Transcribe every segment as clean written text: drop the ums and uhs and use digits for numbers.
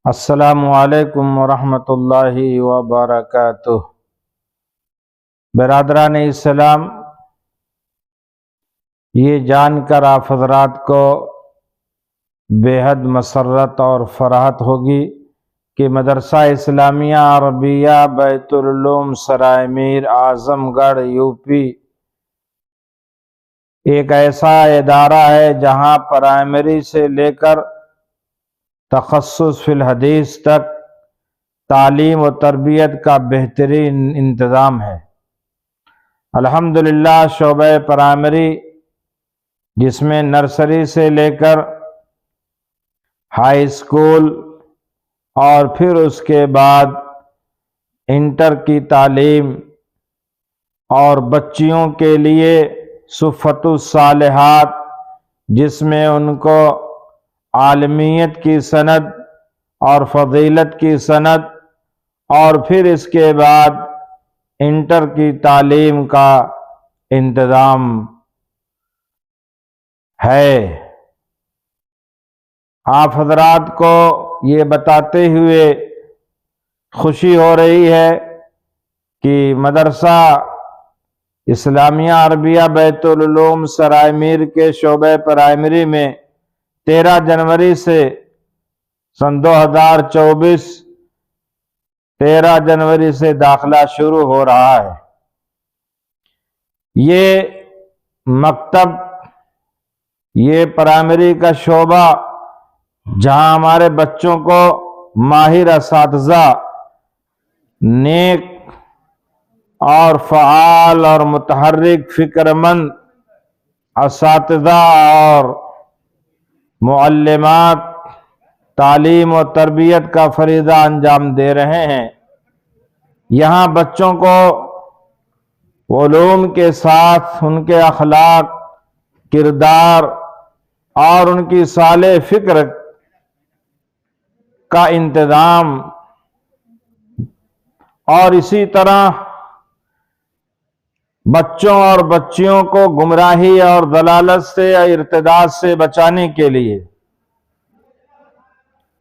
السلام علیکم ورحمۃ اللہ وبرکاتہ۔ برادران اسلام، یہ جان کر آپ حضرات کو بے حد مسرت اور فرحت ہوگی کہ مدرسہ اسلامیہ عربیہ بیت العلوم سرائے میر اعظم گڑھ یوپی ایک ایسا ادارہ ہے جہاں پرائمری سے لے کر تخصص فی الحدیث تک تعلیم و تربیت کا بہترین انتظام ہے۔ الحمدللہ شعبہ پرائمری، جس میں نرسری سے لے کر ہائی اسکول اور پھر اس کے بعد انٹر کی تعلیم، اور بچیوں کے لیے صفت الصالحات، جس میں ان کو عالمیت کی سند اور فضیلت کی سند، اور پھر اس کے بعد انٹر کی تعلیم کا انتظام ہے۔ آپ حضرات کو یہ بتاتے ہوئے خوشی ہو رہی ہے کہ مدرسہ اسلامیہ عربیہ بیت العلوم سرائے میر کے شعبہ پرائمری میں 13 جنوری سے سن 2024 13 جنوری سے داخلہ شروع ہو رہا ہے۔ یہ مکتب، یہ پرائمری کا شعبہ، جہاں ہمارے بچوں کو ماہر اساتذہ، نیک اور فعال اور متحرک فکر مند اساتذہ اور معلمات تعلیم و تربیت کا فریضہ انجام دے رہے ہیں۔ یہاں بچوں کو علوم کے ساتھ ان کے اخلاق، کردار اور ان کی صالح فکر کا انتظام، اور اسی طرح بچوں اور بچیوں کو گمراہی اور ضلالت سے یا ارتداد سے بچانے کے لیے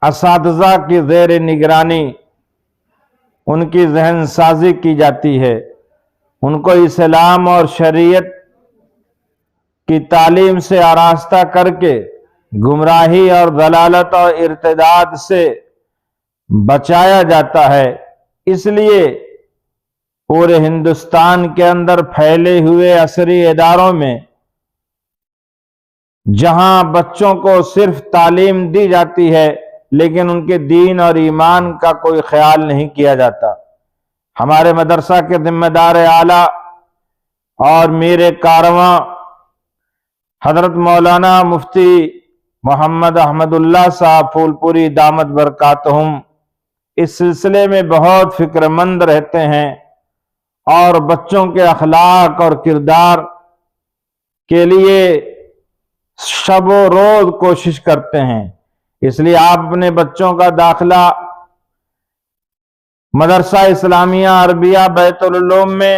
اساتذہ کی زیر نگرانی ان کی ذہن سازی کی جاتی ہے، ان کو اسلام اور شریعت کی تعلیم سے آراستہ کر کے گمراہی اور ضلالت اور ارتداد سے بچایا جاتا ہے۔ اس لیے پورے ہندوستان کے اندر پھیلے ہوئے عصری اداروں میں، جہاں بچوں کو صرف تعلیم دی جاتی ہے لیکن ان کے دین اور ایمان کا کوئی خیال نہیں کیا جاتا، ہمارے مدرسہ کے ذمہ دار اعلیٰ اور میر کارواں حضرت مولانا مفتی محمد احمد اللہ صاحب پھول پوری دامت برکاتہم اس سلسلے میں بہت فکر مند رہتے ہیں، اور بچوں کے اخلاق اور کردار کے لیے شب و روز کوشش کرتے ہیں۔ اس لیے آپ اپنے بچوں کا داخلہ مدرسہ اسلامیہ عربیہ بیت العلوم میں،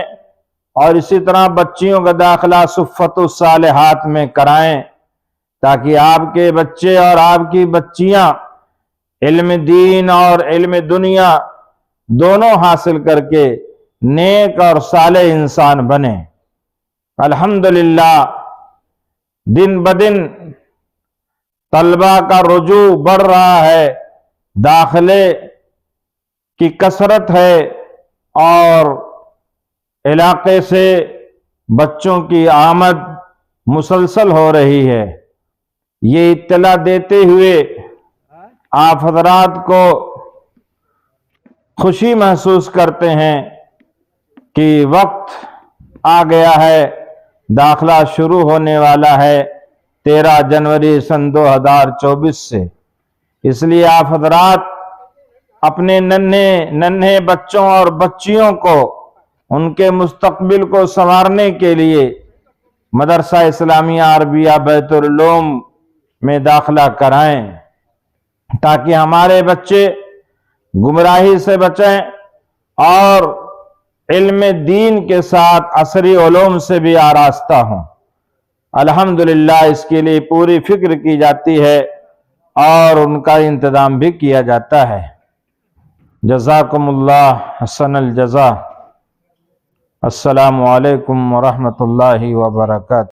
اور اسی طرح بچیوں کا داخلہ صفت الصالحات میں کرائیں، تاکہ آپ کے بچے اور آپ کی بچیاں علم دین اور علم دنیا دونوں حاصل کر کے نیک اور صالح انسان بنے۔ الحمدللہ دن بدن طلبہ کا رجوع بڑھ رہا ہے، داخلے کی کثرت ہے، اور علاقے سے بچوں کی آمد مسلسل ہو رہی ہے۔ یہ اطلاع دیتے ہوئے آپ حضرات کو خوشی محسوس کرتے ہیں کہ وقت آ گیا ہے، داخلہ شروع ہونے والا ہے 13 جنوری سن 2024 سے۔ اس لیے آپ حضرات اپنے ننھے بچوں اور بچیوں کو، ان کے مستقبل کو سنوارنے کے لیے مدرسہ اسلامیہ عربیہ بیت العلوم میں داخلہ کرائیں، تاکہ ہمارے بچے گمراہی سے بچیں اور علم دین کے ساتھ عصری علوم سے بھی آراستہ ہوں۔ الحمدللہ اس کے لیے پوری فکر کی جاتی ہے، اور ان کا انتظام بھی کیا جاتا ہے۔ جزاکم اللہ حسن الجزا۔ السلام علیکم ورحمۃ اللہ وبرکاتہ۔